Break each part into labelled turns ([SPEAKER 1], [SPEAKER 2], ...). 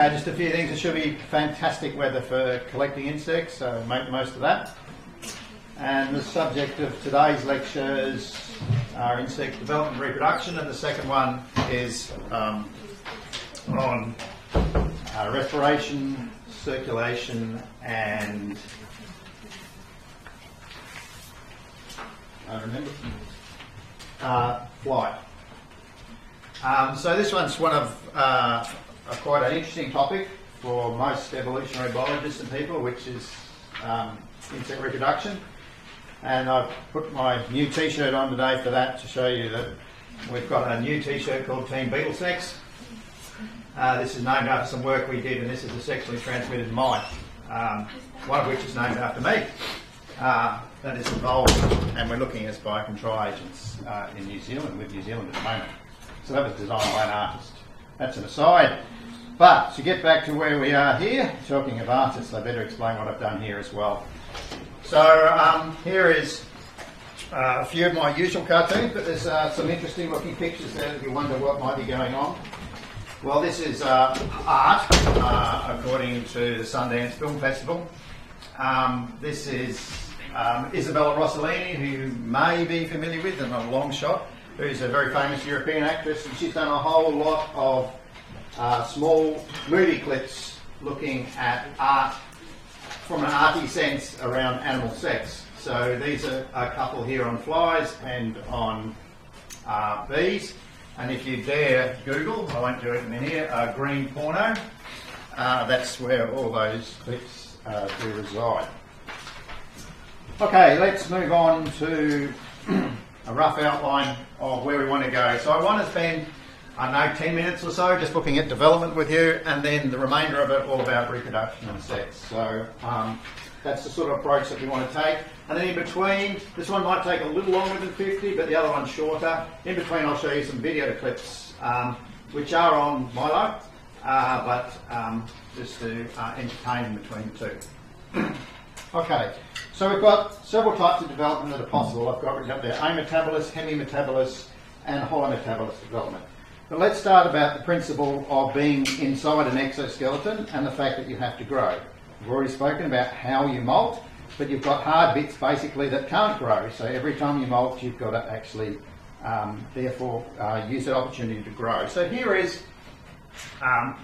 [SPEAKER 1] Just a few things. It should be fantastic weather for collecting insects, so make the most of that. And the subject of today's lectures are insect development and reproduction, and the second one is on respiration, circulation, and flight. So this one's one of quite an interesting topic for most evolutionary biologists and people, which is insect reproduction. And I've put my new t-shirt on today for that, to show you that we've got a new t-shirt called Team Beetle Sex. This is named after some work we did, and this is a sexually transmitted mite, one of which is named after me. That is involved, and we're looking at biocontrol agents in New Zealand, with New Zealand at the moment. So that was designed by an artist. That's an aside. But to get back to where we are here, talking of artists, I better explain what I've done here as well. So here is a few of my usual cartoons, but there's some interesting looking pictures there that you wonder what might be going on. Well, this is art, according to the Sundance Film Festival. This is Isabella Rossellini, who you may be familiar with, and a long shot, who's a very famous European actress, and she's done a whole lot of small movie clips looking at art from an arty sense around animal sex. So these are a couple here on flies and on bees. And if you dare Google, I won't do it in here, green porno, that's where all those clips do reside. Okay, let's move on to a rough outline of where we want to go. So I want to spend, 10 minutes or so just looking at development with you, and then the remainder of it all about reproduction and sex. So that's the sort of approach that we want to take. And then in between, this one might take a little longer than 50, but the other one's shorter. In between I'll show you some video clips which are on Milo, but just to entertain in between the two. Okay, so we've got several types of development that are possible. I've got written up there ametabolous, hemimetabolous, and holometabolous development. But let's start about the principle of being inside an exoskeleton and the fact that you have to grow. We've already spoken about how you molt, but you've got hard bits basically that can't grow. So every time you molt, you've got to actually, therefore, use that opportunity to grow. So here is a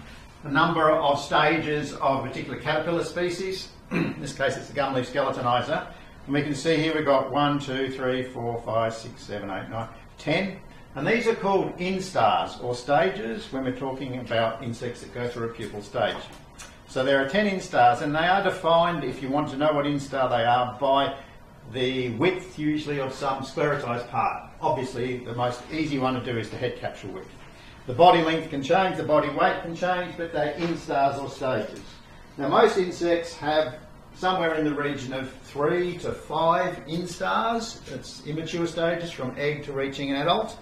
[SPEAKER 1] number of stages of a particular caterpillar species. In this case, it's the gumleaf skeletonizer. And we can see here we've got 1, 2, 3, 4, 5, 6, 7, 8, 9, 10. And these are called instars, or stages, when we're talking about insects that go through a pupal stage. So there are 10 instars, and they are defined, if you want to know what instar they are, by the width usually of some sclerotized part. Obviously, the most easy one to do is the head capsule width. The body length can change, the body weight can change, but they're instars or stages. Now, most insects have somewhere in the region of 3 to 5 instars. It's immature stages from egg to reaching an adult.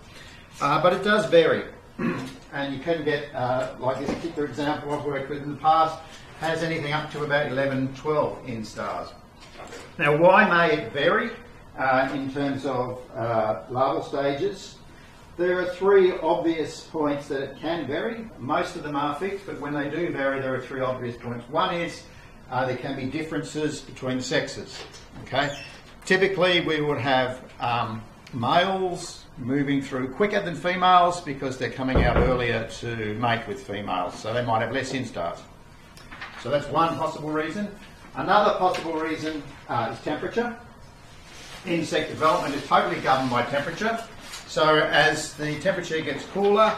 [SPEAKER 1] But it does vary, and you can get, like this particular example I've worked with in the past, has anything up to about 11, 12 instars. Now, why may it vary in terms of larval stages? There are 3 obvious points that it can vary. Most of them are fixed, but when they do vary, there are 3 obvious points. One is there can be differences between sexes. Okay, typically we would have males moving through quicker than females because they're coming out earlier to mate with females, so they might have less instars. So that's one possible reason. Another possible reason is temperature. Insect development is totally governed by temperature. So as the temperature gets cooler,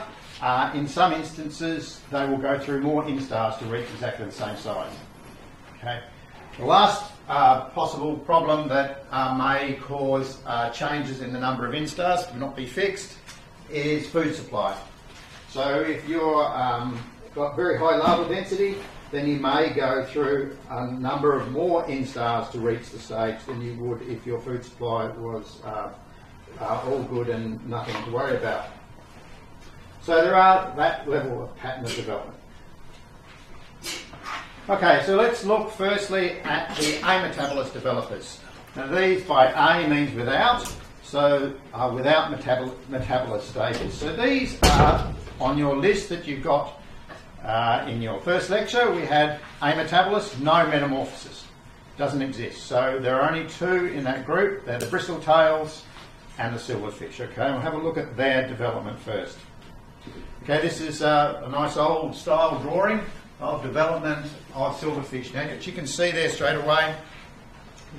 [SPEAKER 1] in some instances they will go through more instars to reach exactly the same size. Okay. The last possible problem that may cause changes in the number of instars to not be fixed is food supply. So if you're got very high larval density, then you may go through a number of more instars to reach the stage than you would if your food supply was all good and nothing to worry about. So there are that level of pattern of development. Okay, so let's look firstly at the ametabolous developers. Now these, by A means without, so without metabolous stages. So these are on your list that you've got in your first lecture, we had ametabolous, no metamorphosis. Doesn't exist. So there are only two in that group. They're the bristletales and the silverfish. Okay, we'll have a look at their development first. Okay, this is a nice old style drawing of development of silverfish. Now, you can see there straight away,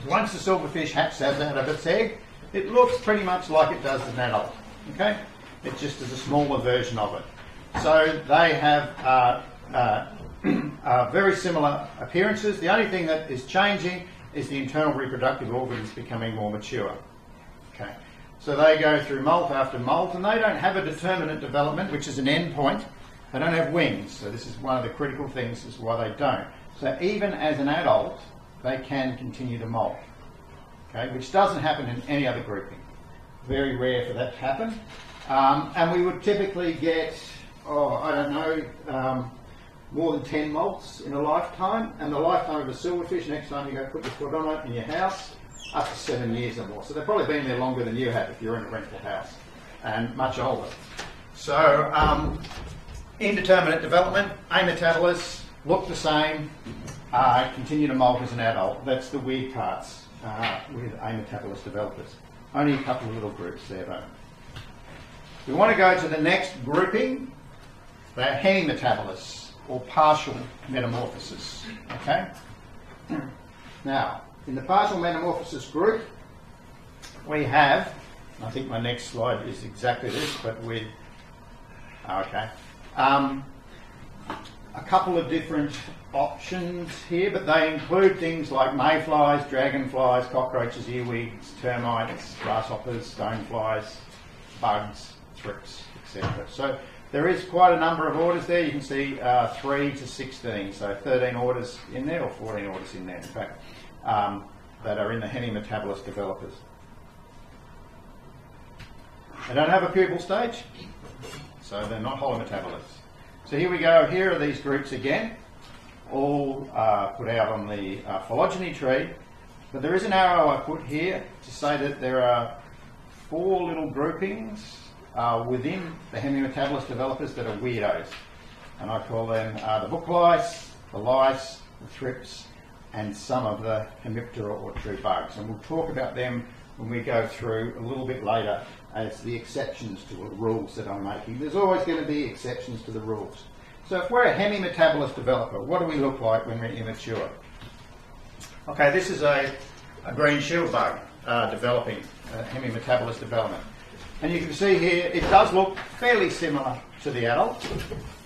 [SPEAKER 1] once the silverfish hatches out of its egg, it looks pretty much like it does as an adult. Okay, it just is a smaller version of it. So they have very similar appearances. The only thing that is changing is the internal reproductive organs becoming more mature. Okay, so they go through molt after molt, and they don't have a determinate development, which is an end point. They don't have wings, so this is one of the critical things as to why they don't. So even as an adult, they can continue to molt. Okay, which doesn't happen in any other grouping. Very rare for that to happen. And we would typically get, more than 10 molts in a lifetime, and the lifetime of a silverfish, next time you go put your foot on it in your house, up to 7 years or more. So they've probably been there longer than you have if you're in a rental house, and much older. So indeterminate development, ametabolous, look the same, continue to molt as an adult. That's the weird parts with ametabolous developers. Only a couple of little groups there though. We want to go to the next grouping. They're hemimetabolous, or partial metamorphosis. Okay? Now, in the partial metamorphosis group, we have, I think my next slide is exactly this, but with, a couple of different options here, but they include things like mayflies, dragonflies, cockroaches, earwigs, termites, grasshoppers, stoneflies, bugs, thrips, etc. So there is quite a number of orders there. You can see 3 to 16, so 13 orders in there, or 14 orders in there, in fact, that are in the hemimetabolous developers. They don't have a pupal stage, so they're not holometabolites. So here we go. Here are these groups again, all put out on the phylogeny tree. But there is an arrow I put here to say that there are 4 little groupings within the hemimetabolous developers that are weirdos. And I call them the book lice, the lice, the thrips, and some of the hemiptera or true bugs. And we'll talk about them when we go through a little bit later as the exceptions to the rules that I'm making. There's always going to be exceptions to the rules. So if we're a hemimetabolous developer, what do we look like when we're immature? Okay, this is a green shield bug developing hemimetabolous development. And you can see here it does look fairly similar to the adult,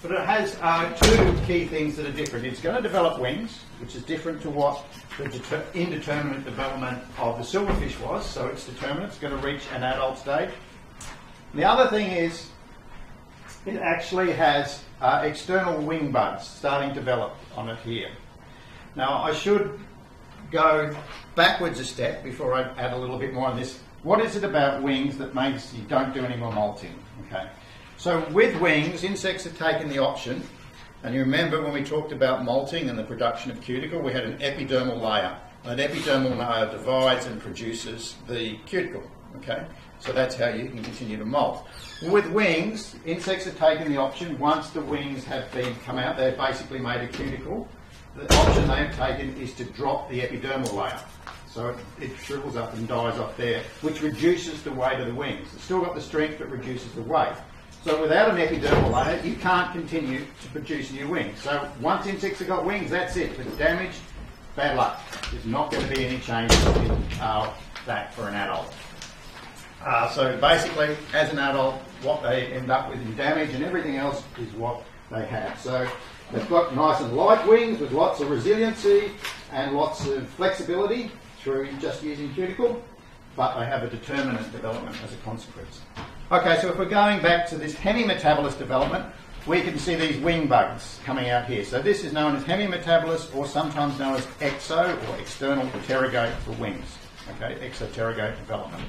[SPEAKER 1] but it has 2 key things that are different. It's going to develop wings, which is different to what the indeterminate development of the silverfish was, so it's determinate, it's going to reach an adult stage. The other thing is it actually has external wing buds starting to develop on it here. Now I should go backwards a step before I add a little bit more on this. What is it about wings that makes you don't do any more molting? Okay, so with wings, insects have taken the option, and you remember when we talked about molting and the production of cuticle, we had an epidermal layer. That epidermal layer divides and produces the cuticle. Okay, so that's how you can continue to molt. With wings, insects have taken the option, once the wings have come out, they've basically made a cuticle. The option they've taken is to drop the epidermal layer. So it shrivels up and dies off there, which reduces the weight of the wings. It's still got the strength, but reduces the weight. So without an epidermal layer, you can't continue to produce new wings. So once insects have got wings, that's it. If it's damaged, bad luck. There's not going to be any change in that for an adult. So basically, as an adult, what they end up with in damage and everything else is what they have. So they've got nice and light wings with lots of resiliency and lots of flexibility through just using cuticle, but they have a determinate development as a consequence. Okay, so if we're going back to this hemimetabolous development, we can see these wing bugs coming out here. So this is known as hemimetabolous, or sometimes known as exo, or external pterygate for wings. Okay, exopterygate development.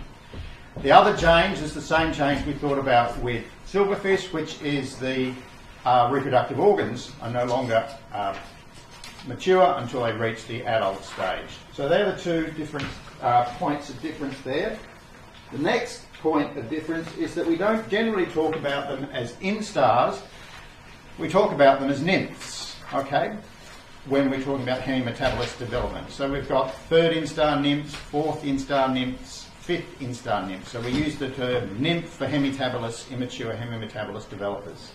[SPEAKER 1] The other change is the same change we thought about with silverfish, which is the reproductive organs are no longer mature until they reach the adult stage. So they're the 2 different points of difference there. The next point of difference is that we don't generally talk about them as instars, we talk about them as nymphs, okay, when we're talking about hemimetabolous development. So we've got third instar nymphs, fourth instar nymphs, fifth instar nymphs. So we use the term nymph for hemimetabolous, immature hemimetabolous developers.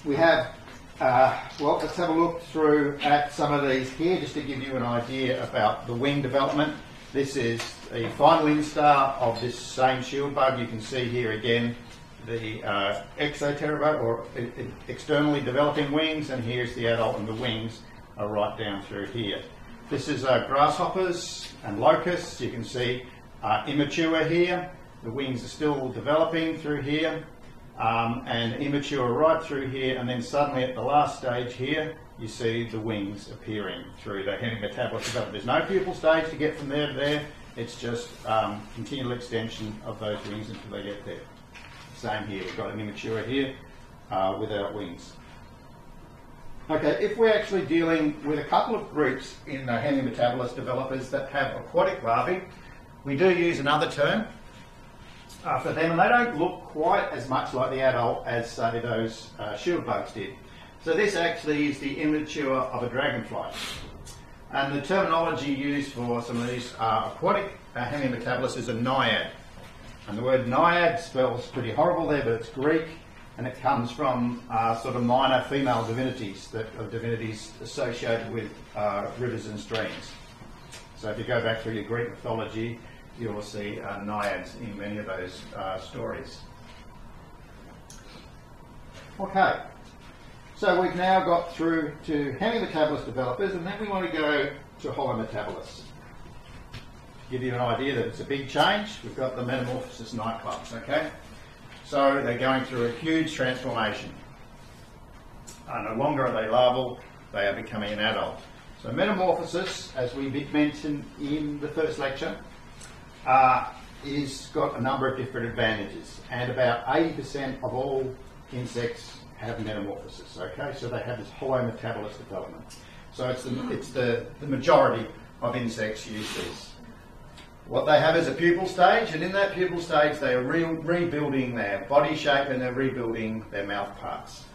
[SPEAKER 1] We have, well, let's have a look through at some of these here just to give you an idea about the wing development. This is the final instar of this same shield bug. You can see here again the exoterabot, or externally developing wings, and here's the adult, and the wings are right down through here. This is grasshoppers and locusts. You can see immature here. The wings are still developing through here, and immature right through here, and then suddenly at the last stage here you see the wings appearing through the hemimetabolous development. There's no pupal stage to get from there to there. It's just continual extension of those wings until they get there. Same here, we've got an immature here without wings. Okay, if we're actually dealing with a couple of groups in the hemimetabolous developers that have aquatic larvae, we do use another term for them, and they don't look quite as much like the adult as, say, those shield bugs did. So this actually is the immature of a dragonfly. And the terminology used for some of these aquatic hemimetabolous is a naiad. And the word naiad spells pretty horrible there, but it's Greek, and it comes from sort of minor female divinities, divinities associated with rivers and streams. So if you go back through your Greek mythology, you'll see naiads in many of those stories. Okay, so we've now got through to hemimetabolous developers, and then we want to go to holometabolists. Give you an idea that it's a big change. We've got the metamorphosis nightclubs, okay? So they're going through a huge transformation. No longer are they larval, they are becoming an adult. So metamorphosis, as we mentioned in the first lecture, is got a number of different advantages, and about 80% of all insects have metamorphosis, okay? So they have this holometabolous development. So it's the majority of insects use this. What they have is a pupal stage, and in that pupal stage they are rebuilding their body shape and they're rebuilding their mouth parts.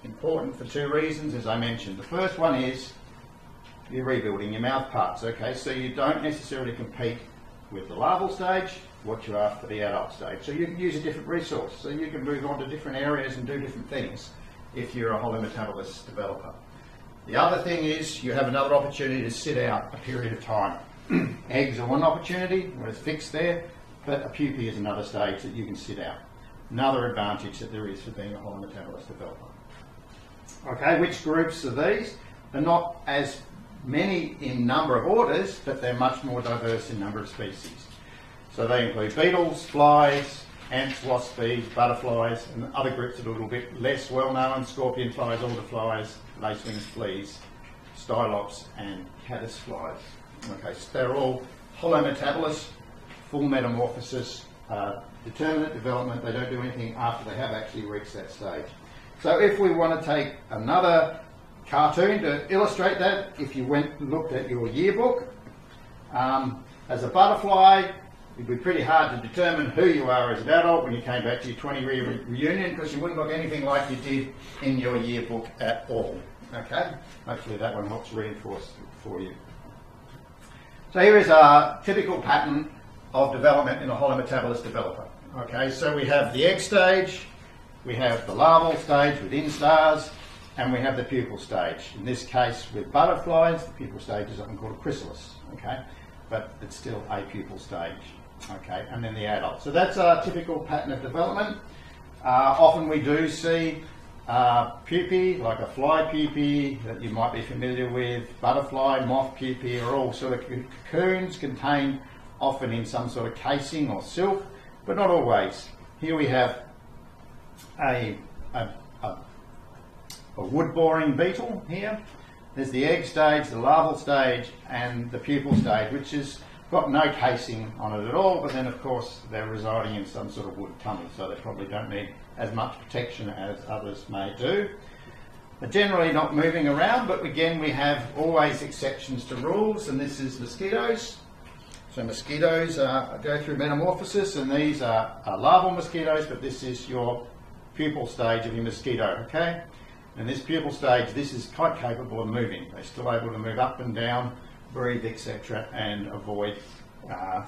[SPEAKER 1] Important for two reasons, as I mentioned. The first one is you're rebuilding your mouth parts, okay? So you don't necessarily compete with the larval stage what you are for the adult stage. So you can use a different resource, so you can move on to different areas and do different things if you're a holometabolous developer. The other thing is you have another opportunity to sit out a period of time. Eggs are one opportunity where it's fixed there, but a pupae is another stage that you can sit out. Another advantage that there is for being a holometabolous developer. Okay, which groups are these? They're not as many in number of orders, but they're much more diverse in number of species. So they include beetles, flies, ants, wasps, bees, butterflies, and other groups that are a little bit less well known: scorpion flies, alder flies, lacewing fleas, stylops, and caddis flies. Okay, so they're all holometabolous, full metamorphosis, determinate development. They don't do anything after they have actually reached that stage. So if we want to take another cartoon to illustrate that, if you went and looked at your yearbook, as a butterfly, it'd be pretty hard to determine who you are as an adult when you came back to your 20-year reunion, because you wouldn't look anything like you did in your yearbook at all. Okay, hopefully that one helps reinforce for you. So here is a typical pattern of development in a holometabolous developer. Okay, so we have the egg stage, we have the larval stage with instars, and we have the pupal stage. In this case, with butterflies, the pupal stage is often called a chrysalis. Okay, but it's still a pupal stage. Okay, and then the adult. So that's a typical pattern of development. Often we do see pupae, like a fly pupae that you might be familiar with, butterfly, moth pupae, are all sort of cocoons contained often in some sort of casing or silk, but not always. Here we have a wood-boring beetle here. There's the egg stage, the larval stage, and the pupal stage, which has got no casing on it at all, but then of course they're residing in some sort of wood tummy, so they probably don't need as much protection as others may do. They're generally not moving around, but again we have always exceptions to rules, and this is mosquitoes. So mosquitoes go through metamorphosis, and these are larval mosquitoes, but this is your pupal stage of your mosquito, okay? And this pupal stage, this is quite capable of moving. They're still able to move up and down, breathe, etc., and avoid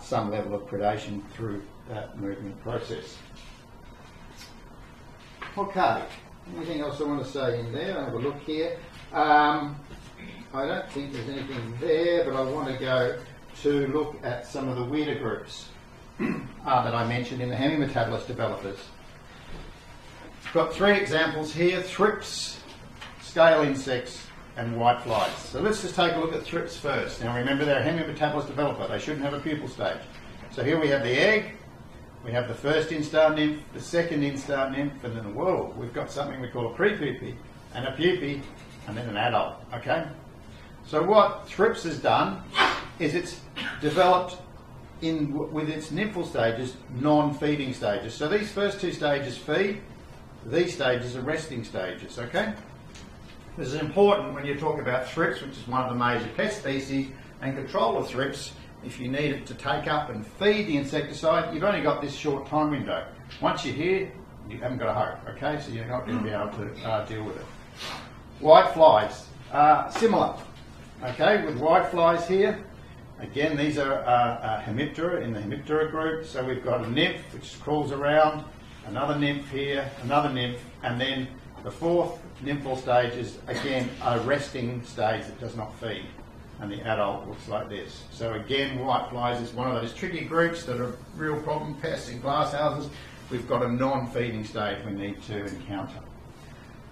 [SPEAKER 1] some level of predation through that movement process. Okay, anything else I want to say in there? I'll have a look here. I don't think there's anything there, but I want to go to look at some of the weirder groups that I mentioned in the hemimetabolist developers. I've got 3 examples here: thrips, scale insects, and whiteflies. So let's just take a look at thrips first. Now remember, they're a hemimetabolist developer. They shouldn't have a pupal stage. So here we have the egg, we have the first instar nymph, the second instar nymph, and then we've got something we call a prepupae, and a pupae, and then an adult, okay? So what thrips has done is it's developed with its nymphal stages, non-feeding stages. So these first 2 stages feed, these stages are resting stages, okay? This is important when you talk about thrips, which is one of the major pest species, and control of thrips. If you need it to take up and feed the insecticide, you've only got this short time window. Once you're here, you haven't got a hope, okay? So you're not going to be able to deal with it. Whiteflies, similar, okay? With whiteflies here, again, these are Hemiptera in the Hemiptera group. So we've got a nymph which crawls around, another nymph here, another nymph, and then the 4th nymphal stage is again a resting stage that does not feed, and the adult looks like this. So again, whiteflies is one of those tricky groups that are real problem pests in glasshouses. We've got a non-feeding stage we need to encounter.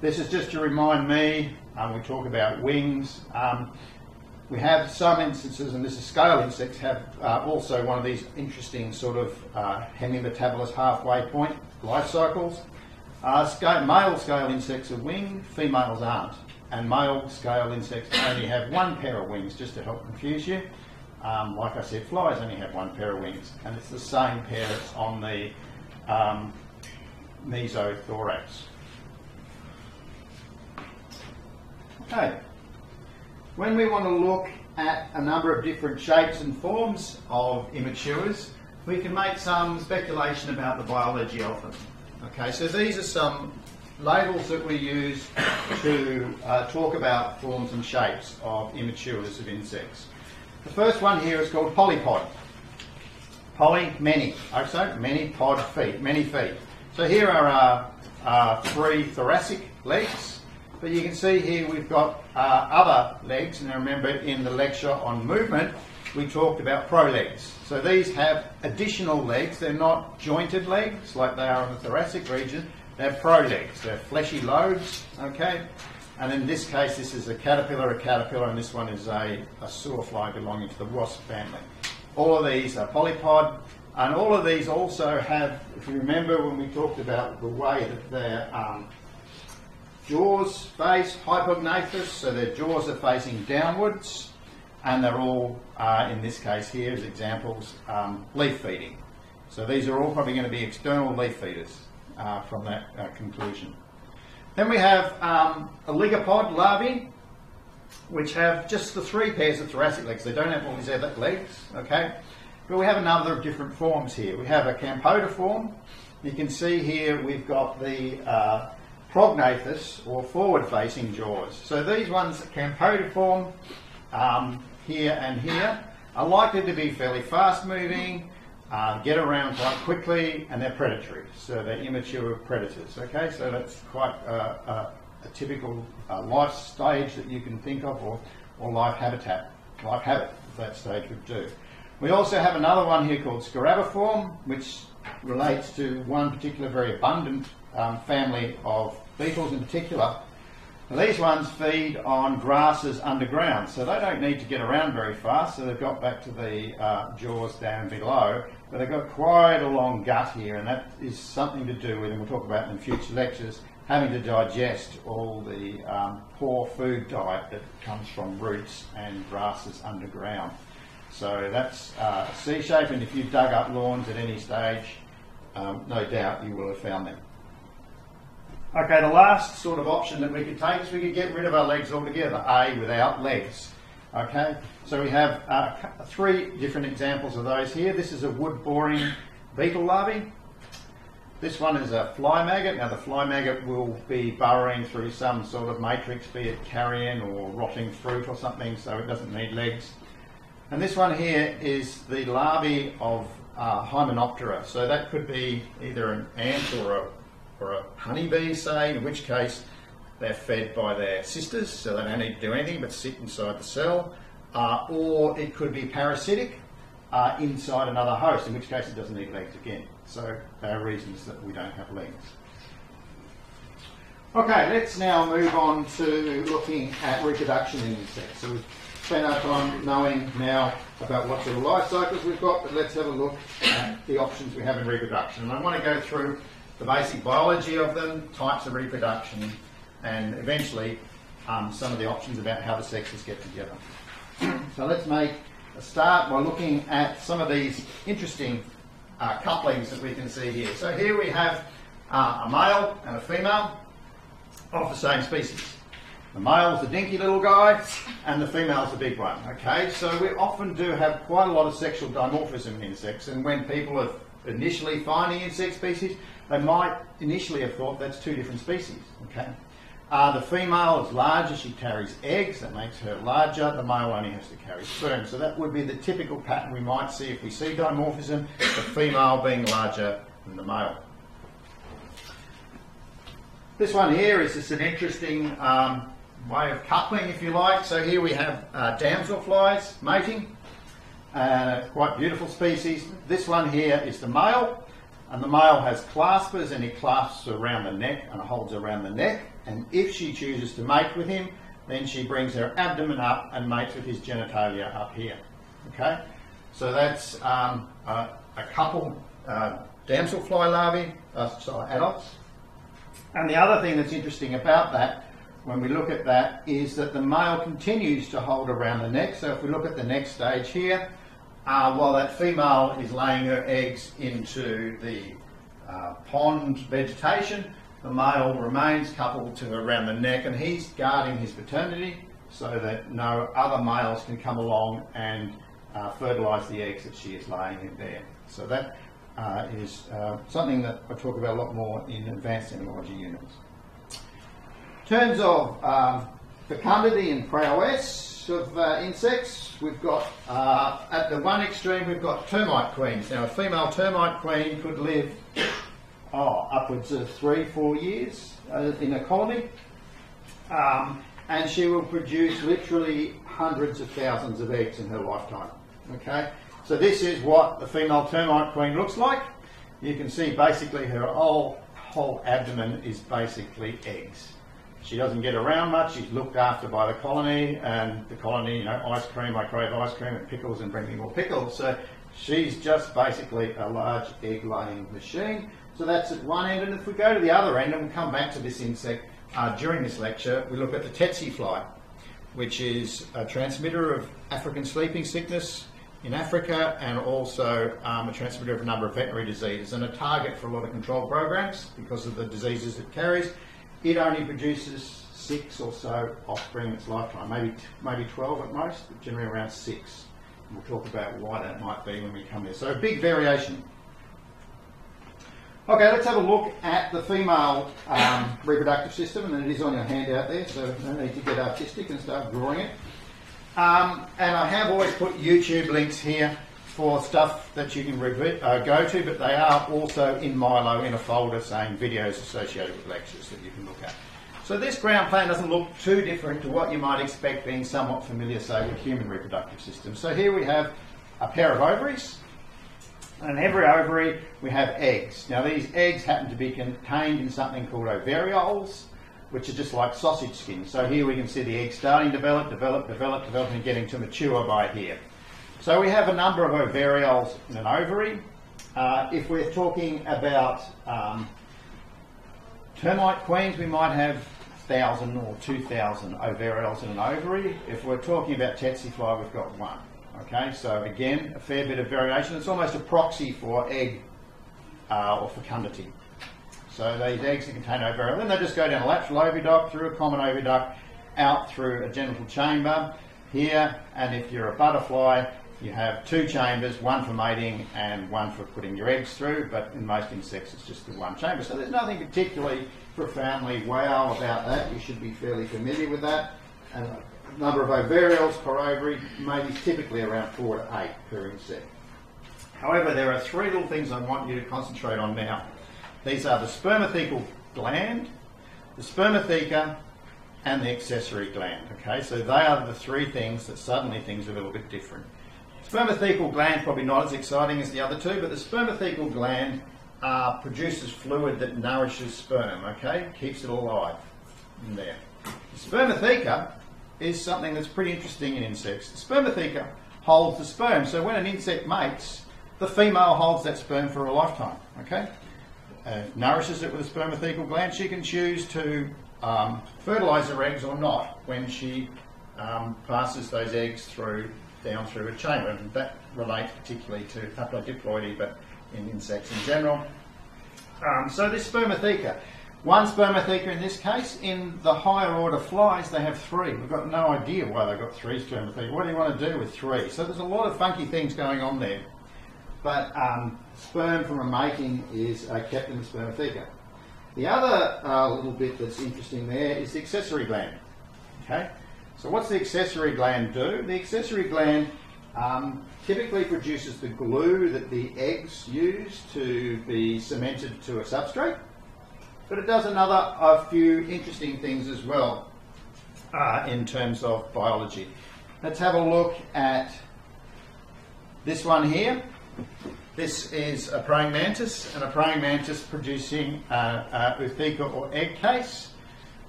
[SPEAKER 1] This is just to remind me, we talk about wings. We have some instances, and this is scale insects, have also one of these interesting sort of hemimetabolist halfway point life cycles. Male scale insects are winged, females aren't. And male scale insects only have 1 pair of wings, just to help confuse you. Like I said, flies only have 1 pair of wings, and it's the same pair that's on the mesothorax. Okay. When we want to look at a number of different shapes and forms of immatures, we can make some speculation about the biology of them. Okay, so these are some labels that we use to talk about forms and shapes of immatures of insects. The first one here is called polypod. Poly, many. So many pod feet, many feet. So here are 3 thoracic legs, but you can see here we've got other legs, and remember in the lecture on movement we talked about prolegs. So these have additional legs. They're not jointed legs like they are in the thoracic region. They're prolegs. They're fleshy lobes, okay? And in this case, this is a caterpillar, and this one is a sawfly belonging to the wasp family. All of these are polypod, and all of these also have, if you remember when we talked about the way that their jaws face, hypognathous, so their jaws are facing downwards, and they're all, in this case here as examples, leaf feeding. So these are all probably going to be external leaf feeders from that conclusion. Then we have oligopod larvae, which have just the 3 pairs of thoracic legs. They don't have all these other legs, okay? But we have a number of different forms here. We have a campotiform. You can see here we've got the prognathous or forward-facing jaws. So these ones, campotiform, here and here, are likely to be fairly fast-moving, get around quite quickly, and they're predatory. So they're immature predators. Okay, so that's quite a typical life stage that you can think of, or life habit that stage would do. We also have another one here called scarabiform, which relates to one particular very abundant family of beetles in particular. These ones feed on grasses underground, so they don't need to get around very fast, so they've got back to the jaws down below, but they've got quite a long gut here, and that is something to do with, and we'll talk about in future lectures, having to digest all the poor food diet that comes from roots and grasses underground. So that's C-shape, and if you've dug up lawns at any stage, no doubt you will have found them. Okay, the last sort of option that we could take is we could get rid of our legs altogether, A, without legs. Okay, so we have 3 different examples of those here. This is a wood-boring beetle larvae. This one is a fly maggot. Now the fly maggot will be burrowing through some sort of matrix, be it carrion or rotting fruit or something, so it doesn't need legs. And this one here is the larvae of Hymenoptera. So that could be either an ant or a honeybee, say, in which case they're fed by their sisters, so they don't need to do anything but sit inside the cell. Or it could be parasitic inside another host, in which case it doesn't need legs again. So there are reasons that we don't have legs. Okay, let's now move on to looking at reproduction in insects. So we've spent our time knowing now about what sort of life cycles we've got, but let's have a look at the options we have in reproduction. And I want to go through the basic biology of them, types of reproduction, and eventually some of the options about how the sexes get together. So let's make a start by looking at some of these interesting couplings that we can see here. So here we have a male and a female of the same species. The male's the dinky little guy and the female's the big one. Okay, so we often do have quite a lot of sexual dimorphism in insects, and when people are initially finding insect species, they might initially have thought that's 2 different species. Okay. The female is larger, she carries eggs, that makes her larger. The male only has to carry sperm. So that would be the typical pattern we might see if we see dimorphism, the female being larger than the male. This one here is just an interesting way of coupling, if you like. So here we have damselflies mating, quite beautiful species. This one here is the male, and the male has claspers, and he clasps around the neck and holds around the neck. And if she chooses to mate with him, then she brings her abdomen up and mates with his genitalia up here. Okay, so that's a couple damselfly larvae, adults. And the other thing that's interesting about that, when we look at that, is that the male continues to hold around the neck. So if we look at the next stage here, while that female is laying her eggs into the pond vegetation, the male remains coupled to her around the neck, and he's guarding his paternity so that no other males can come along and fertilise the eggs that she is laying in there. So that is something that I talk about a lot more in advanced entomology units. In terms of fecundity and prowess of insects, we've got at the one extreme we've got termite queens. Now a female termite queen could live upwards of 3-4 years in a colony, and she will produce literally hundreds of thousands of eggs in her lifetime. Okay, so this is what the female termite queen looks like. You can see basically her whole abdomen is basically eggs. She doesn't get around much. She's looked after by the colony, and the colony, you know, ice cream, I crave ice cream, and pickles, and bring me more pickles. So she's just basically a large egg-laying machine. So that's at one end, and if we go to the other end, and we'll come back to this insect during this lecture, we look at the tsetse fly, which is a transmitter of African sleeping sickness in Africa, and also a transmitter of a number of veterinary diseases, and a target for a lot of control programs because of the diseases it carries. It only produces 6 or so offspring in its lifetime, maybe 12 at most, but generally around 6. And we'll talk about why that might be when we come there. So a big variation. Okay, let's have a look at the female reproductive system, and it is on your handout there, so no need to get artistic and start drawing it. And I have always put YouTube links here for stuff that you can go to, but they are also in Milo in a folder saying videos associated with lectures that you can look at. So this ground plan doesn't look too different to what you might expect being somewhat familiar, say, with human reproductive systems. So here we have a pair of ovaries, and in every ovary we have eggs. Now these eggs happen to be contained in something called ovarioles, which are just like sausage skins. So here we can see the egg starting to develop, and getting to mature by here. So we have a number of ovarioles in an ovary. If we're talking about termite queens, we might have 1,000 or 2,000 ovarioles in an ovary. If we're talking about tsetse fly, we've got 1. Okay, so again, a fair bit of variation. It's almost a proxy for egg or fecundity. So these eggs that contain ovarioles, then they just go down a lateral oviduct, through a common oviduct, out through a genital chamber, here, and if you're a butterfly, you have two chambers, one for mating and one for putting your eggs through, but in most insects it's just the one chamber. So there's nothing particularly profoundly wow about that. You should be fairly familiar with that. And the number of ovarials per ovary may be typically around 4 to 8 per insect. However, there are three little things I want you to concentrate on now. These are the spermathecal gland, the spermatheca, and the accessory gland. Okay, so they are the three things that suddenly things are a little bit different. Spermathecal gland probably not as exciting as the other two, but the spermathecal gland produces fluid that nourishes sperm. Okay, keeps it alive in there. The spermatheca is something that's pretty interesting in insects. The spermatheca holds the sperm, so when an insect mates, the female holds that sperm for a lifetime. Okay, nourishes it with a spermathecal gland. She can choose to fertilise her eggs or not when she passes those eggs down through a chamber, and that relates particularly to haplodiploidy, but in insects in general. So this spermatheca, one spermatheca in this case. In the higher order flies, they have three. We've got no idea why they've got three spermatheca. What do you want to do with three? So there's a lot of funky things going on there. But sperm from a mating is kept in the spermatheca. The other little bit that's interesting there is the accessory gland. Okay, so what's the accessory gland do? The accessory gland typically produces the glue that the eggs use to be cemented to a substrate, but it does a few interesting things as well in terms of biology. Let's have a look at this one here. This is a praying mantis, and a praying mantis producing ootheca or egg case.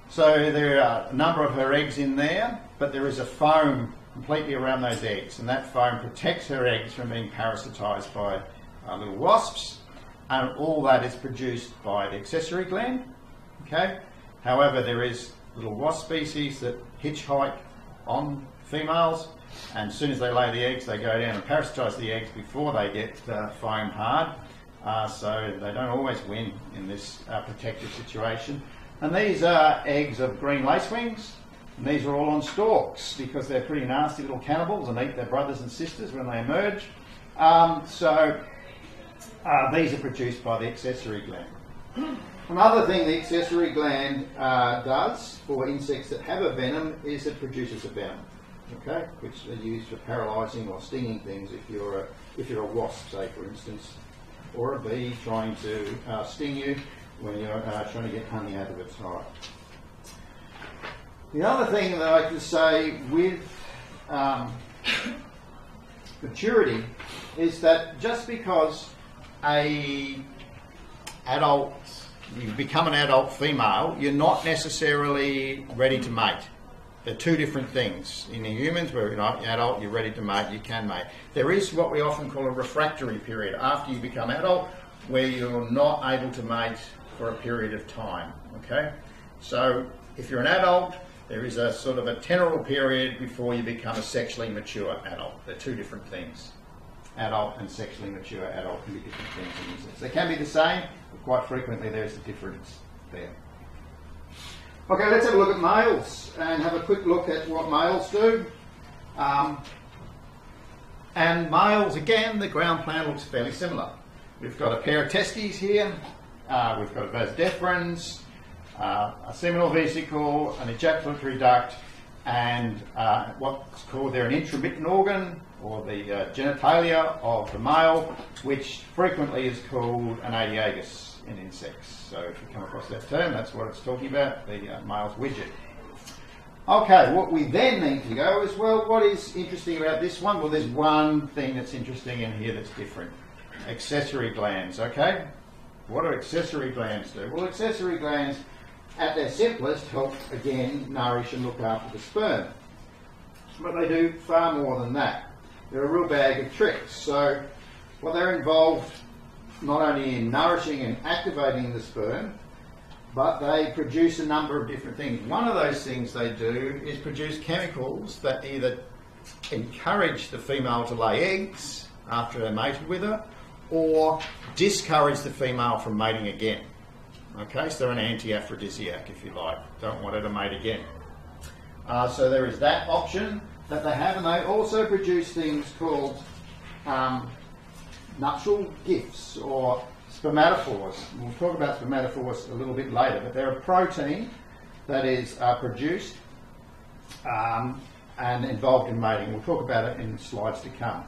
[SPEAKER 1] So there are a number of her eggs in there, but there is a foam completely around those eggs, and that foam protects her eggs from being parasitised by little wasps, and all that is produced by the accessory gland. Okay. However, there is little wasp species that hitchhike on females, and as soon as they lay the eggs, they go down and parasitise the eggs before they get foam hard. So they don't always win in this protective situation. And these are eggs of green lacewings, and these are all on stalks because they're pretty nasty little cannibals and eat their brothers and sisters when they emerge. These are produced by the accessory gland. Another thing the accessory gland does for insects that have a venom is it produces a venom, okay, which are used for paralysing or stinging things if you're a wasp, say, for instance, or a bee trying to sting you when you're trying to get honey out of its hive. The other thing that I can say with maturity is that just because you become an adult female, you're not necessarily ready to mate. They're two different things. In the humans, where you're adult, you're ready to mate, you can mate. There is what we often call a refractory period after you become adult, where you're not able to mate for a period of time. Okay, so if you're an adult, there is a sort of a temporal period before you become a sexually mature adult. They're two different things. Adult and sexually mature adult can be different things in insects. They can be the same, but quite frequently there's a difference there. Okay, let's have a look at males and have a quick look at what males do. And males, again, the ground plan looks fairly similar. We've got a pair of testes here, we've got a vas deferens, a seminal vesicle, an ejaculatory duct, and what's called there an intromittent organ, or the genitalia of the male, which frequently is called an adiagus in insects. So if you come across that term, that's what it's talking about, the male's widget. Okay, what we then need to go is, well, what is interesting about this one? Well, there's one thing that's interesting in here that's different. Accessory glands, okay? What do accessory glands do? Well, accessory glands, at their simplest, help, again, nourish and look after the sperm. But they do far more than that. They're a real bag of tricks. So, well, they're involved not only in nourishing and activating the sperm, but they produce a number of different things. One of those things they do is produce chemicals that either encourage the female to lay eggs after they're mated with her, or discourage the female from mating again. Okay, so they're an anti-aphrodisiac, if you like. Don't want her to mate again. So there is that option. that they have, and they also produce things called nuptial gifts or spermatophores. We'll talk about spermatophores a little bit later, but they're a protein that is produced and involved in mating. We'll talk about it in slides to come.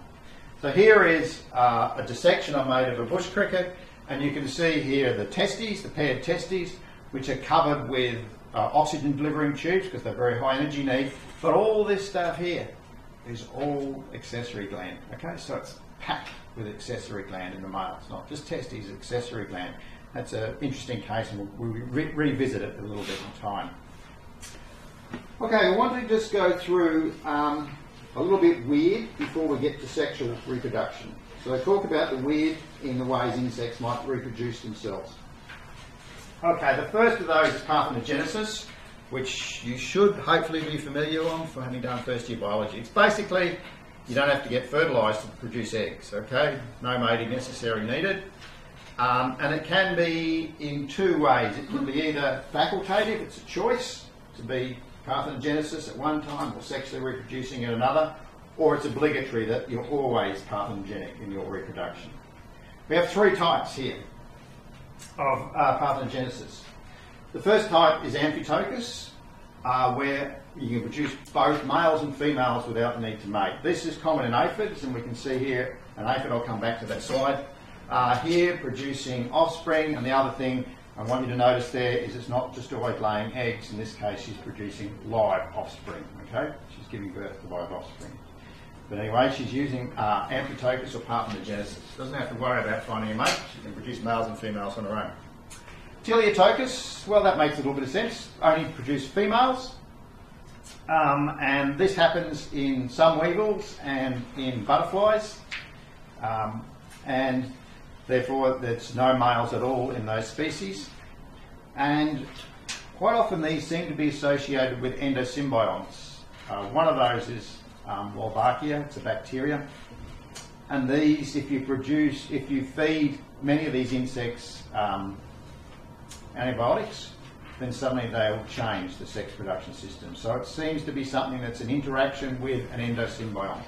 [SPEAKER 1] So here is a dissection I made of a bush cricket, and you can see here the testes, the paired testes, which are covered with oxygen delivering tubes because they're very high energy need. But all this stuff here is all accessory gland. Okay, so it's packed with accessory gland in the male. It's not just testes, it's accessory gland. That's an interesting case, and we'll revisit it a little bit in time. Okay, I want to just go through a little bit weird before we get to sexual reproduction. So I talk about the weird in the ways insects might reproduce themselves. Okay, the first of those is parthenogenesis, which you should hopefully be familiar on for having done first year biology. It's basically, you don't have to get fertilised to produce eggs, okay? No mating necessary needed. And it can be in two ways. It can be either facultative, it's a choice to be parthenogenesis at one time or sexually reproducing at another, or it's obligatory that you're always parthenogenic in your reproduction. We have three types here of parthenogenesis. The first type is amphitochus, where you can produce both males and females without the need to mate. This is common in aphids, and we can see here an aphid. I'll come back to that slide. Here producing offspring, and the other thing I want you to notice there is it's not just always laying eggs. In this case, she's producing live offspring. Okay, she's giving birth to live offspring. But anyway, she's using amphitochus or parthenogenesis. Doesn't have to worry about finding a mate. She can produce males and females on her own. Teleotochus, well, that makes a little bit of sense. Only produce females. And this happens in some weevils and in butterflies. And therefore, there's no males at all in those species. And quite often these seem to be associated with endosymbionts. One of those is Wolbachia, it's a bacteria. And these, if you feed many of these insects antibiotics, then suddenly they'll change the sex production system. So it seems to be something that's an interaction with an endosymbiont.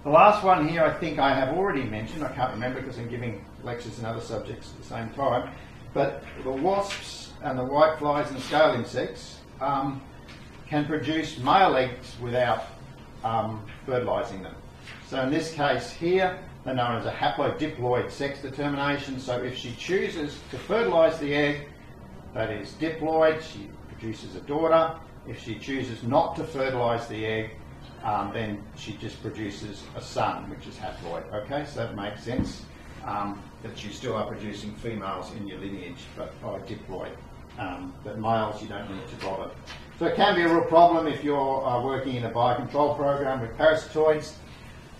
[SPEAKER 1] The last one here I think I have already mentioned. I can't remember because I'm giving lectures in other subjects at the same time. But the wasps and the whiteflies and scale insects can produce male eggs without fertilising them. So in this case here, they're known as a haplodiploid sex determination. So if she chooses to fertilise the egg, that is diploid, she produces a daughter. If she chooses not to fertilise the egg, then she just produces a son, which is haploid. Okay, so that makes sense, that you still are producing females in your lineage, but by diploid. But males, you don't need to bother. So it can be a real problem if you're working in a biocontrol program with parasitoids,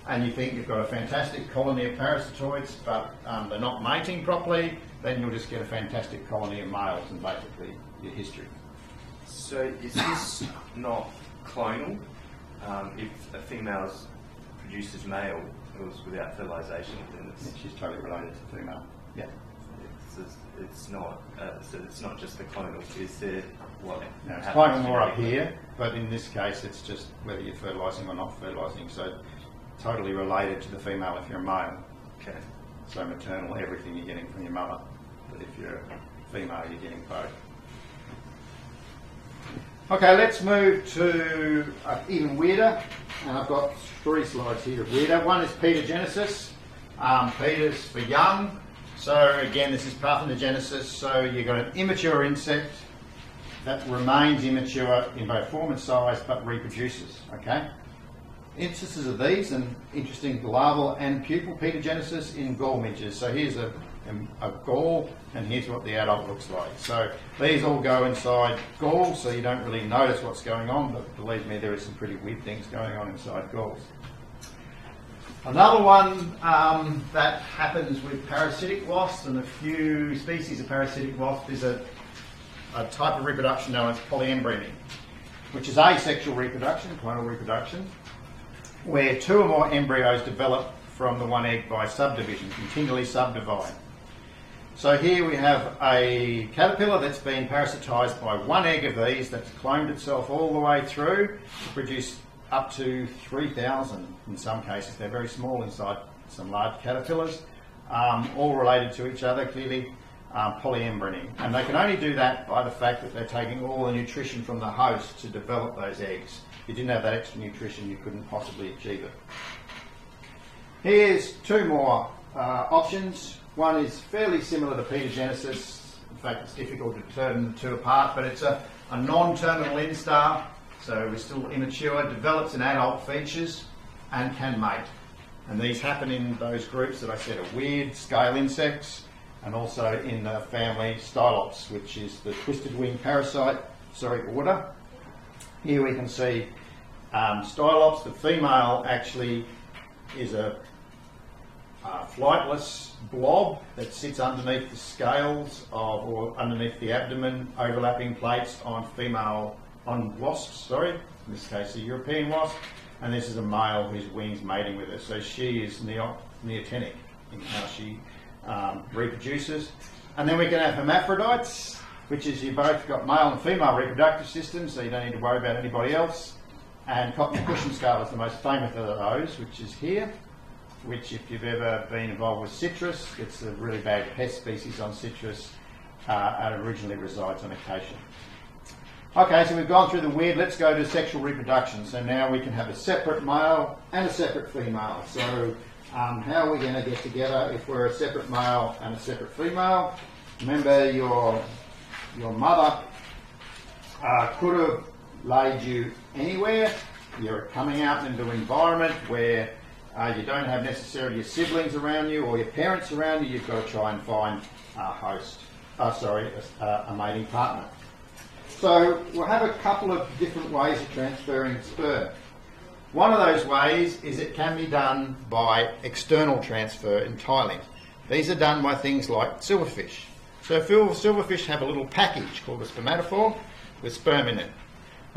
[SPEAKER 1] and you think you've got a fantastic colony of parasitoids, but they're not mating properly, then you'll just get a fantastic colony of males and basically your history.
[SPEAKER 2] So is this not clonal? If a female produces male without fertilisation, then
[SPEAKER 1] she's totally related to female. Yeah.
[SPEAKER 2] It's not. So it's not just the clonal. Is there what?
[SPEAKER 1] No, it's clonal more up here, but in this case, it's just whether you're fertilising or not fertilising. So totally related to the female if you're a male.
[SPEAKER 2] Okay.
[SPEAKER 1] So maternal, everything you're getting from your mother. But if you're a female, you're getting both. Okay, let's move to even weirder, and I've got three slides here of weirder. One is petogenesis. Peter's for young. So again, this is parthenogenesis. So you've got an immature insect that remains immature in both form and size, but reproduces. Okay. Instances of these, and interesting, larval and pupal petogenesis in gall midges. So here's a gall, and here's what the adult looks like. So these all go inside galls, so you don't really notice what's going on, but believe me, there are some pretty weird things going on inside galls. Another one that happens with parasitic wasps, and a few species of parasitic wasp, is a type of reproduction known as polyembryony, which is asexual reproduction, clonal reproduction, where two or more embryos develop from the one egg by subdivision, continually subdivide. So here we have a caterpillar that's been parasitised by one egg of these that's cloned itself all the way through to produce up to 3,000 in some cases. They're very small inside some large caterpillars, all related to each other, clearly polyembryony. And they can only do that by the fact that they're taking all the nutrition from the host to develop those eggs. If you didn't have that extra nutrition, you couldn't possibly achieve it. Here's two more options. One is fairly similar to petogenesis. In fact, it's difficult to determine the two apart, but it's a non-terminal instar, so we're still immature, develops in adult features and can mate. And these happen in those groups that I said are weird scale insects, and also in the family Stylops, which is the twisted wing parasite, order. Here we can see Stylops. The female actually is a flightless blob that sits underneath the scales or underneath the abdomen, overlapping plates on wasps, in this case a European wasp, and this is a male whose wings mating with her. So she is neotenic in how she reproduces. And then we can have hermaphrodites, which is you've both got male and female reproductive systems, so you don't need to worry about anybody else. And cotton cushion scale is the most famous of those, which is here, which if you've ever been involved with citrus, it's a really bad pest species on citrus, and originally resides on acacia. Okay, so we've gone through the weird, let's go to sexual reproduction. So now we can have a separate male and a separate female. So how are we going to get together if we're a separate male and a separate female? Remember, your mother could have laid you anywhere. You're coming out into an environment where you don't have necessarily your siblings around you or your parents around you. You've got to try and find a mating partner. So we'll have a couple of different ways of transferring sperm. One of those ways is it can be done by external transfer entirely. These are done by things like silverfish. So silverfish have a little package called a spermatophore with sperm in it.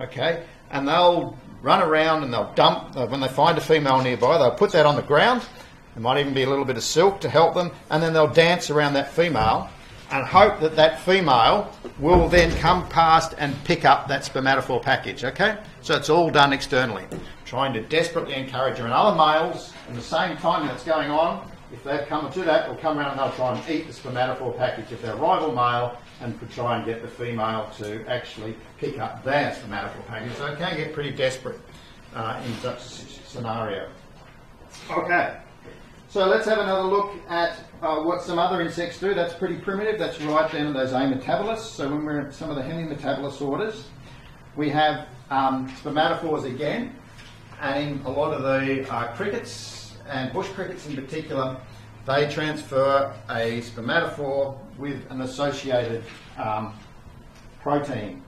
[SPEAKER 1] Okay, and they'll run around and they'll dump, when they find a female nearby, they'll put that on the ground. There might even be a little bit of silk to help them, and then they'll dance around that female and hope that that female will then come past and pick up that spermatophore package, okay? So it's all done externally, trying to desperately encourage her. And other males, in the same time that's going on, if they've come to that, they'll come around and they'll try and eat the spermatophore package if they're a rival male, and could try and get the female to actually pick up their spermatophore package. So it can get pretty desperate in such a scenario. Okay, so let's have another look at what some other insects do. That's pretty primitive. That's right down to those ametabolists. So when we're in some of the hemimetabolous orders, we have spermatophores again, and in a lot of the crickets, and bush crickets in particular, they transfer a spermatophore with an associated protein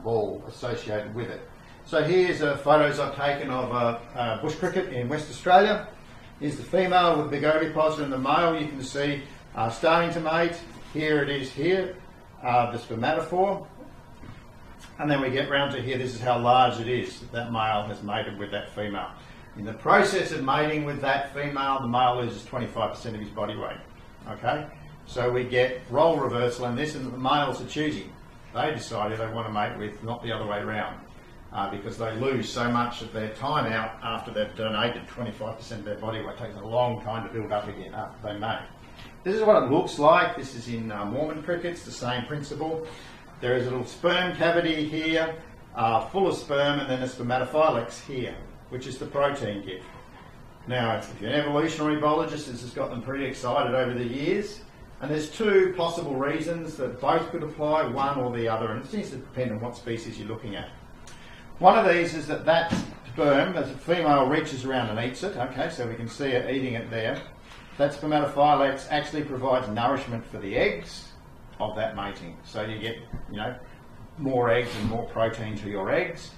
[SPEAKER 1] ball associated with it. So here's photos I've taken of a bush cricket in West Australia. Here's the female with the big ovipositor, and the male you can see starting to mate. Here it is here, the spermatophore. And then we get round to here, this is how large it is that male has mated with that female. In the process of mating with that female, the male loses 25% of his body weight. Okay? So we get role reversal in this, and the males are choosing. They decide who they want to mate with, not the other way around, because they lose so much of their time out after they've donated 25% of their body weight. It takes a long time to build up again after they mate. This is what it looks like. This is in Mormon crickets, the same principle. There is a little sperm cavity here, full of sperm, and then a spermatophylex here, which is the protein gift. Now, if you're an evolutionary biologist, this has got them pretty excited over the years. And there's two possible reasons that both could apply, one or the other, and it seems to depend on what species you're looking at. One of these is that sperm, as a female reaches around and eats it, okay, so we can see her eating it there. That spermatophylex actually provides nourishment for the eggs of that mating. So you get, more eggs and more protein to your eggs.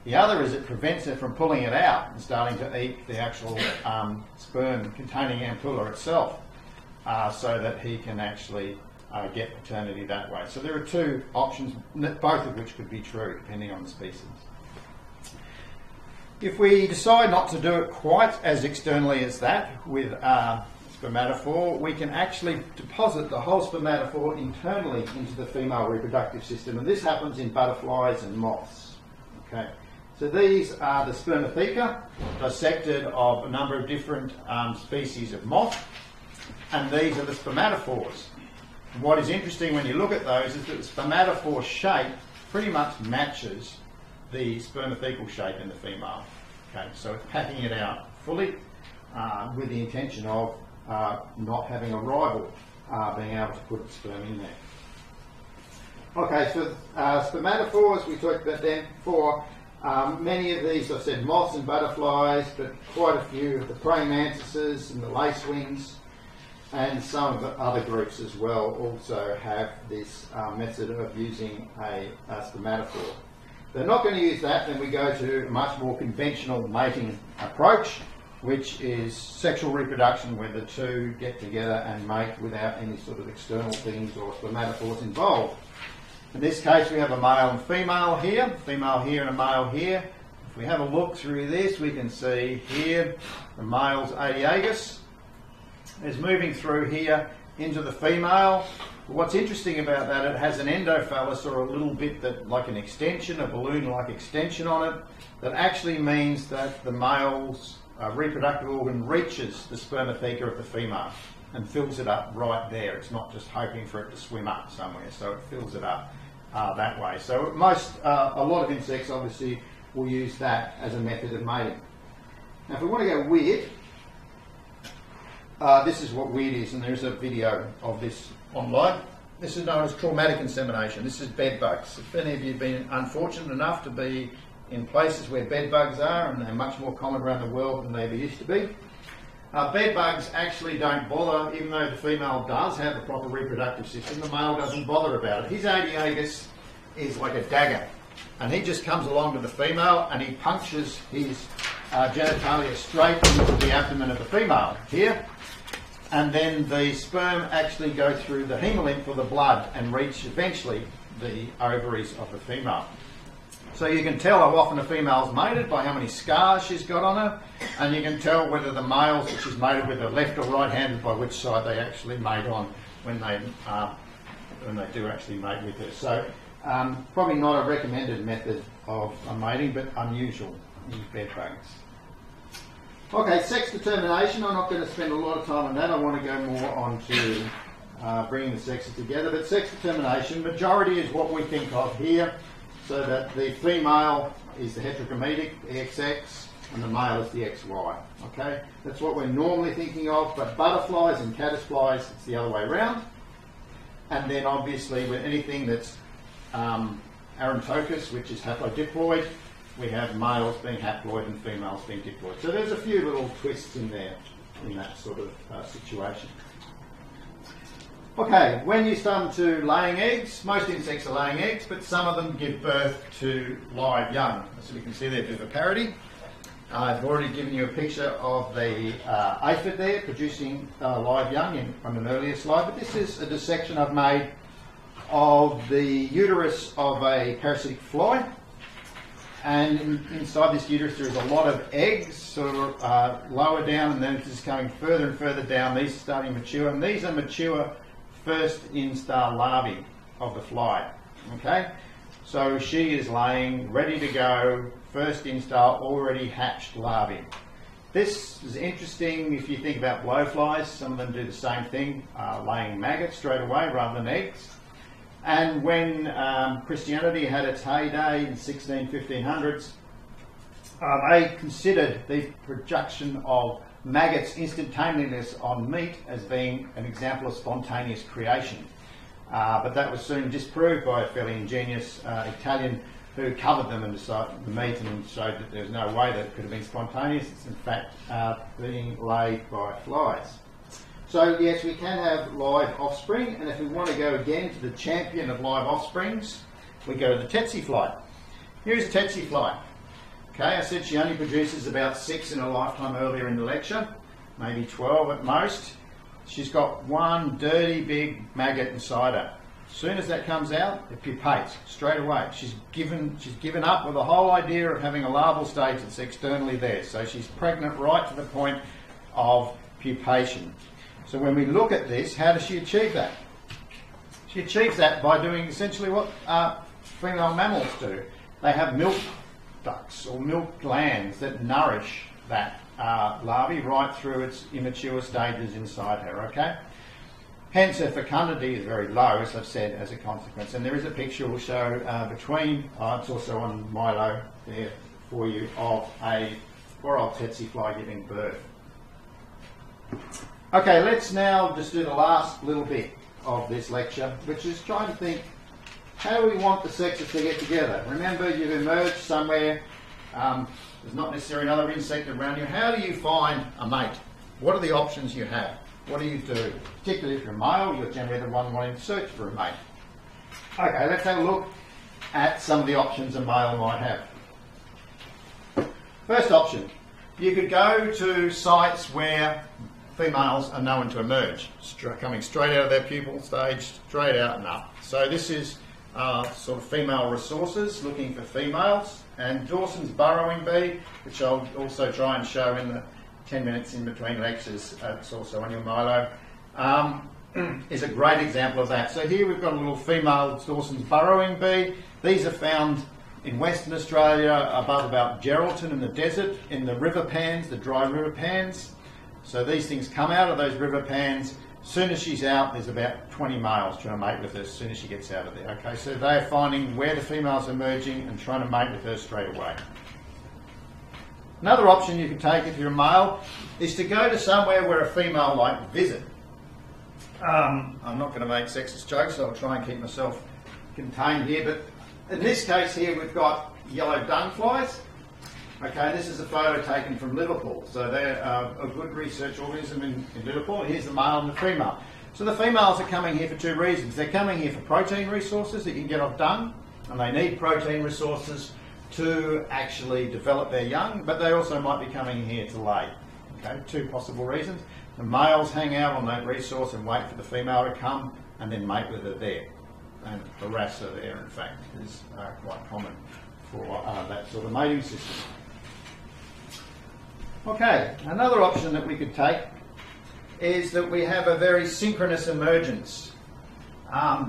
[SPEAKER 1] The other is it prevents her from pulling it out and starting to eat the actual sperm containing ampulla itself, so that he can actually get paternity that way. So there are two options, both of which could be true depending on the species. If we decide not to do it quite as externally as that with spermatophore, we can actually deposit the whole spermatophore internally into the female reproductive system, and this happens in butterflies and moths. Okay, So these are the spermatheca, dissected of a number of different species of moth, and these are the spermatophores. And what is interesting when you look at those is that the spermatophore shape pretty much matches the spermathecal shape in the female. Okay, so it's packing it out fully with the intention of not having a rival being able to put its sperm in there. Okay, so spermatophores, we talked about them before. Many of these, I've said moths and butterflies, but quite a few of the praying mantises and the lacewings, and some of the other groups as well also have this method of using a spermatophore. If they're not going to use that, then we go to a much more conventional mating approach, which is sexual reproduction, where the two get together and mate without any sort of external things or spermatophores involved. In this case, we have a male and female here and a male here. If we have a look through this, we can see here the male's adiagus is moving through here into the female. What's interesting about that, it has an endophallus, or a little bit that, like an extension, a balloon-like extension on it, that actually means that the male's reproductive organ reaches the spermatheca of the female and fills it up right there. It's not just hoping for it to swim up somewhere, so it fills it up that way. So a lot of insects obviously will use that as a method of mating. Now if we want to go weird, this is what weird is, and there's a video of this online. This is known as traumatic insemination. This is bed bugs. If any of you have been unfortunate enough to be in places where bed bugs are, and they're much more common around the world than they ever used to be, bed bugs actually don't bother, even though the female does have a proper reproductive system, the male doesn't bother about it. His adiagus is like a dagger, and he just comes along to the female and he punctures his genitalia straight into the abdomen of the female here, and then the sperm actually go through the hemolymph or the blood and reach eventually the ovaries of the female. So you can tell how often a female's mated by how many scars she's got on her, and you can tell whether the males that she's mated with are left or right-handed by which side they actually mate on when they do actually mate with her. So probably not a recommended method of mating, but unusual in bed bugs. Okay, sex determination. I'm not going to spend a lot of time on that. I want to go more on to bringing the sexes together. But sex determination, majority is what we think of here. So that the female is the heterochromatic, the XX, and the male is the XY. Okay, that's what we're normally thinking of. But butterflies and caddisflies, it's the other way around. And then obviously with anything that's Arantochus, which is haplodiploid, we have males being haploid and females being diploid. So there's a few little twists in there in that sort of situation. Okay, when you start to laying eggs, most insects are laying eggs, but some of them give birth to live young. So you can see there a bit of a parody. I've already given you a picture of the aphid there producing live young on an earlier slide, but this is a dissection I've made of the uterus of a parasitic fly. And inside this uterus there is a lot of eggs, sort of lower down, and then it's just coming further and further down. These are starting to mature, and these are mature first instar larvae of the fly. Okay, so she is laying, ready to go, first instar, already hatched larvae. This is interesting if you think about blowflies. Some of them do the same thing, laying maggots straight away rather than eggs. And when Christianity had its heyday in 1500s, they considered the production of maggots instantaneously on meat as being an example of spontaneous creation. But that was soon disproved by a fairly ingenious Italian who covered them and decided the meat and showed that there's no way that it could have been spontaneous. It's in fact being laid by flies. So yes, we can have live offspring, and if we want to go again to the champion of live offsprings, we go to the tsetse fly. Here's a tsetse fly. Okay, I said she only produces about 6 in her lifetime earlier in the lecture, maybe 12 at most. She's got one dirty big maggot inside her. As soon as that comes out, it pupates straight away. She's given up with the whole idea of having a larval stage that's externally there. So she's pregnant right to the point of pupation. So when we look at this, how does she achieve that? She achieves that by doing essentially what female mammals do. They have milk ducts or milk glands that nourish that larvae right through its immature stages inside her, okay? Hence her fecundity is very low, as I've said, as a consequence. And there is a picture we'll show between, it's also on Milo there for you, of a poor old tsetse fly giving birth. Okay, let's now just do the last little bit of this lecture, which is trying to think, how do we want the sexes to get together? Remember, you've emerged somewhere, there's not necessarily another insect around you. How do you find a mate? What are the options you have? What do you do? Particularly if you're a male, you're generally the one wanting to search for a mate. Okay, let's have a look at some of the options a male might have. First option, you could go to sites where females are known to emerge, coming straight out of their pupal stage, straight out and up. So this is sort of female resources, looking for females. And Dawson's burrowing bee, which I'll also try and show in the 10 minutes in between lectures, it's also on your Milo, is a great example of that. So here we've got a little female Dawson's burrowing bee. These are found in Western Australia above about Geraldton in the desert, in the river pans, the dry river pans. So these things come out of those river pans. As soon as she's out, there's about 20 males trying to mate with her as soon as she gets out of there. Okay, so they're finding where the female's emerging and trying to mate with her straight away. Another option you can take if you're a male is to go to somewhere where a female might visit. I'm not going to make sexist jokes, so I'll try and keep myself contained here, but in this case here we've got yellow dung flies. Okay, this is a photo taken from Liverpool. So they're a good research organism in Liverpool. Here's the male and the female. So the females are coming here for two reasons. They're coming here for protein resources that you can get off dung, and they need protein resources to actually develop their young, but they also might be coming here to lay. Okay, two possible reasons. The males hang out on that resource and wait for the female to come and then mate with her there. And harass her there, in fact, is quite common for that sort of mating system. Okay, another option that we could take is that we have a very synchronous emergence.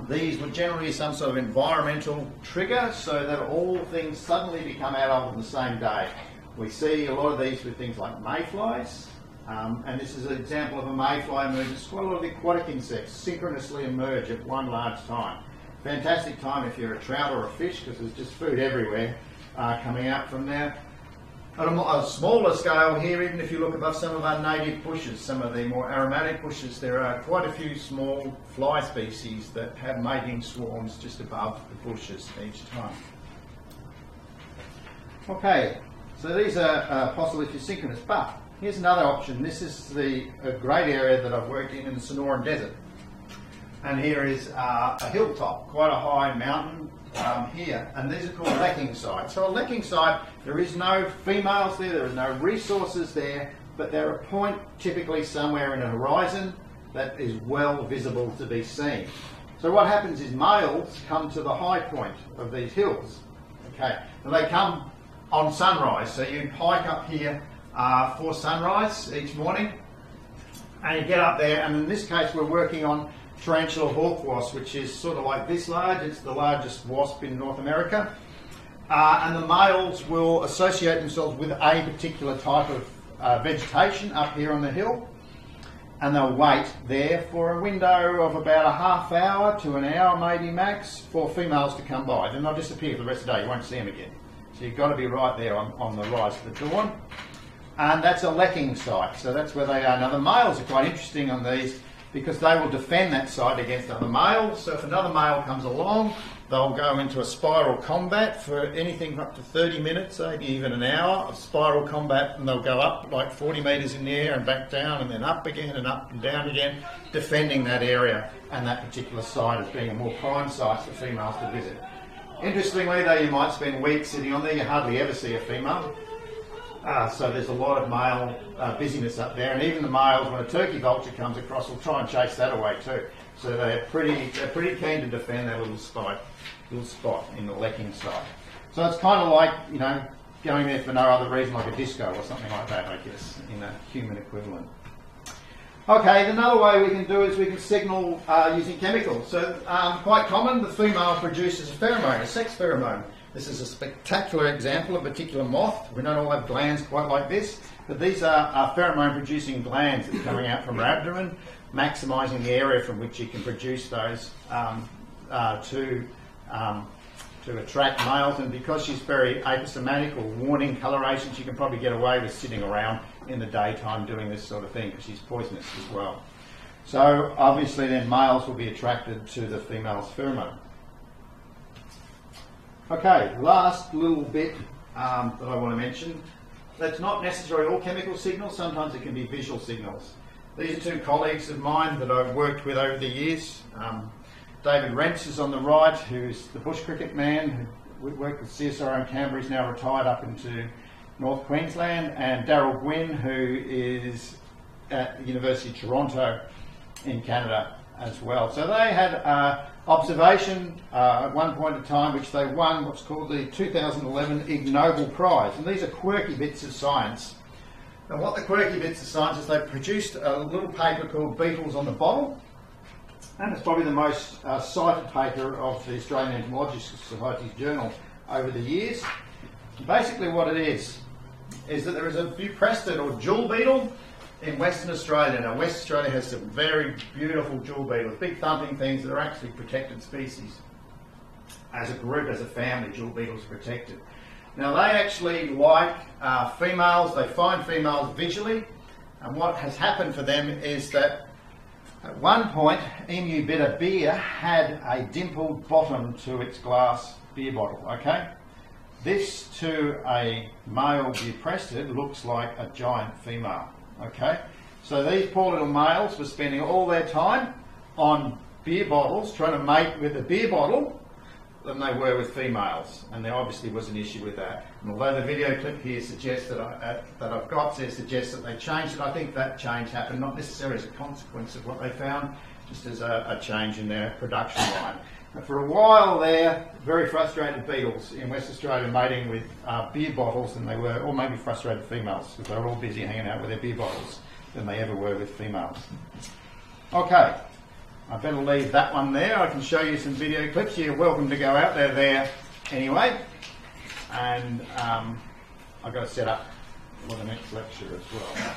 [SPEAKER 1] These would generally be some sort of environmental trigger so that all things suddenly become adult on the same day. We see a lot of these with things like mayflies, and this is an example of a mayfly emergence. Quite a lot of the aquatic insects synchronously emerge at one large time. Fantastic time if you're a trout or a fish, because there's just food everywhere coming out from there. On a smaller scale here, even if you look above some of our native bushes, some of the more aromatic bushes, there are quite a few small fly species that have mating swarms just above the bushes each time. Okay, so these are possibly for synchronous, but here's another option. This is a great area that I've worked in the Sonoran Desert. And here is a hilltop, quite a high mountain here, and these are called lecking sites. So a lecking site, there is no females there is no resources there, but they're a point typically somewhere in a horizon that is well visible to be seen. So what happens is males come to the high point of these hills, okay, and they come on sunrise. So you hike up here for sunrise each morning, and you get up there, and in this case we're working on tarantula hawk wasp, which is sort of like this large. It's the largest wasp in North America. And the males will associate themselves with a particular type of vegetation up here on the hill. And they'll wait there for a window of about a half hour to an hour maybe max for females to come by. Then they'll disappear for the rest of the day. You won't see them again. So you've got to be right there on the rise of the dawn. And that's a lecking site. So that's where they are. Now the males are quite interesting on these, because they will defend that site against other males. So if another male comes along, they'll go into a spiral combat for anything up to 30 minutes, maybe even an hour of spiral combat, and they'll go up like 40 metres in the air and back down and then up again and up and down again, defending that area and that particular site as being a more prime site for females to visit. Interestingly though, you might spend weeks sitting on there, you hardly ever see a female. So there's a lot of male busyness up there, and even the males, when a turkey vulture comes across, will try and chase that away too. So they're pretty keen to defend that little spot in the lecking site. So it's kind of like, you know, going there for no other reason, like a disco or something like that, I guess, in a human equivalent. Okay, another way we can do is we can signal using chemicals. So quite common, the female produces a pheromone, a sex pheromone, This is a spectacular example of a particular moth. We don't all have glands quite like this, but these are pheromone producing glands that are coming out from her abdomen, maximising the area from which she can produce those to attract males. And because she's very aposematic or warning coloration, she can probably get away with sitting around in the daytime doing this sort of thing because she's poisonous as well. So obviously then males will be attracted to the female's pheromone. Okay, last little bit that I want to mention. That's not necessarily all chemical signals, sometimes it can be visual signals. These are two colleagues of mine that I've worked with over the years. David Rents is on the right, who's the bush cricket man, who worked with CSIRO in Canberra, he's now retired up into North Queensland, and Darryl Gwynn, who is at the University of Toronto in Canada as well. So they had observation at one point in time which they won what's called the 2011 Ig Nobel Prize, and these are quirky bits of science. And what the quirky bits of science is, they produced a little paper called Beetles on the Bottle, and it's probably the most cited paper of the Australian Entomological Society's journal over the years. Basically what it is that there is a buprested or jewel beetle in Western Australia. Now Western Australia has some very beautiful jewel beetles, big thumping things that are actually protected species. As a group, as a family, jewel beetles are protected. Now they actually like females, they find females visually, and what has happened for them is that at one point Emu Bitter Beer had a dimpled bottom to its glass beer bottle, okay? This to a male buprested looks like a giant female, okay? So these poor little males were spending all their time on beer bottles, trying to mate with a beer bottle, than they were with females, and there obviously was an issue with that. And although the video clip here suggests that I've got there suggests that they changed it, I think that change happened not necessarily as a consequence of what they found, just as a change in their production line. And for a while there, very frustrated beetles in West Australia mating with beer bottles than they were, or maybe frustrated females, because they were all busy hanging out with their beer bottles than they ever were with females. Okay. I better leave that one there. I can show you some video clips. You're welcome to go out there anyway. And I've got to set up for the next lecture as well.